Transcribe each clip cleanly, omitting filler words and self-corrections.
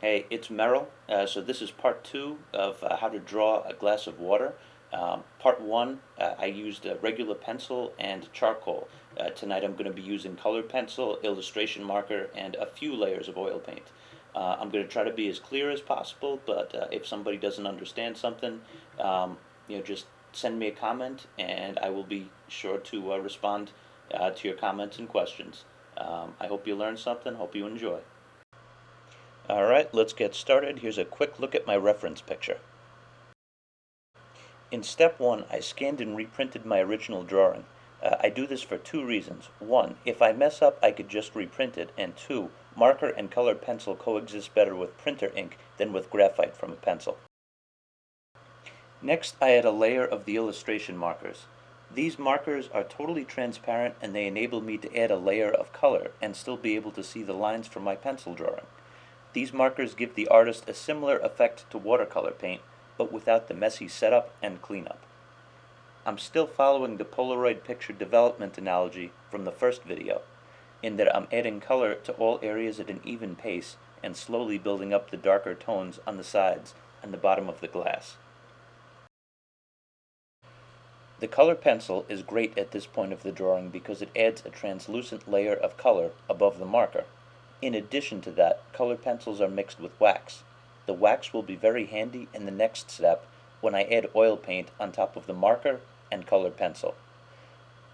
Hey, it's Merrill. So this is part two of how to draw a glass of water. Part one, I used a regular pencil and charcoal. Tonight I'm going to be using colored pencil, illustration marker, and a few layers of oil paint. I'm going to try to be as clear as possible, but if somebody doesn't understand something, just send me a comment, and I will be sure to respond to your comments and questions. I hope you learned something. Hope you enjoy. Alright, let's get started. Here's a quick look at my reference picture. In step one, I scanned and reprinted my original drawing. I do this for two reasons. One, if I mess up, I could just reprint it, and two, marker and colored pencil coexist better with printer ink than with graphite from a pencil. Next, I add a layer of the illustration markers. These markers are totally transparent, and they enable me to add a layer of color and still be able to see the lines from my pencil drawing. These markers give the artist a similar effect to watercolor paint, but without the messy setup and cleanup. I'm still following the Polaroid picture development analogy from the first video, in that I'm adding color to all areas at an even pace and slowly building up the darker tones on the sides and the bottom of the glass. The color pencil is great at this point of the drawing because it adds a translucent layer of color above the marker. In addition to that, colored pencils are mixed with wax. The wax will be very handy in the next step when I add oil paint on top of the marker and colored pencil.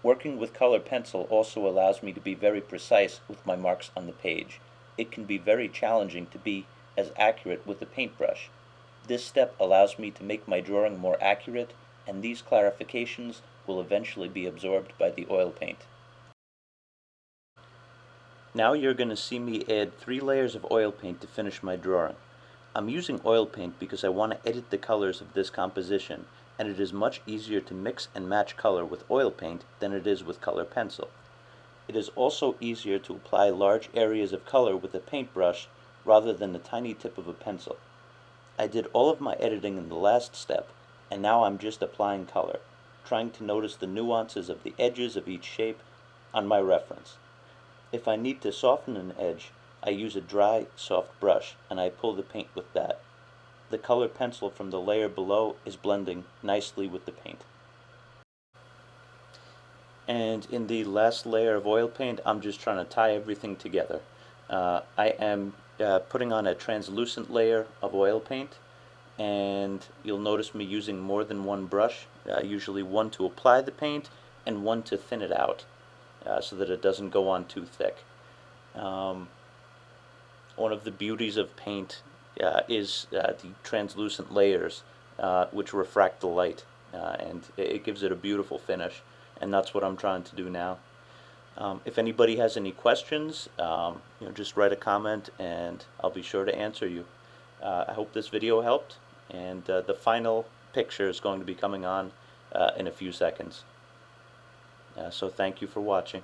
Working with colored pencil also allows me to be very precise with my marks on the page. It can be very challenging to be as accurate with a paintbrush. This step allows me to make my drawing more accurate, and these clarifications will eventually be absorbed by the oil paint. Now you're going to see me add 3 layers of oil paint to finish my drawing. I'm using oil paint because I want to edit the colors of this composition, and it is much easier to mix and match color with oil paint than it is with color pencil. It is also easier to apply large areas of color with a paintbrush rather than the tiny tip of a pencil. I did all of my editing in the last step, and now I'm just applying color, trying to notice the nuances of the edges of each shape on my reference. If I need to soften an edge, I use a dry, soft brush, and I pull the paint with that. The colored pencil from the layer below is blending nicely with the paint. And in the last layer of oil paint, I'm just trying to tie everything together. I am putting on a translucent layer of oil paint, and you'll notice me using more than one brush, usually one to apply the paint and one to thin it out. So that it doesn't go on too thick. One of the beauties of paint is the translucent layers which refract the light, and it gives it a beautiful finish, and that's what I'm trying to do now. If anybody has any questions, just write a comment and I'll be sure to answer you. I hope this video helped, and the final picture is going to be coming on in a few seconds. So thank you for watching.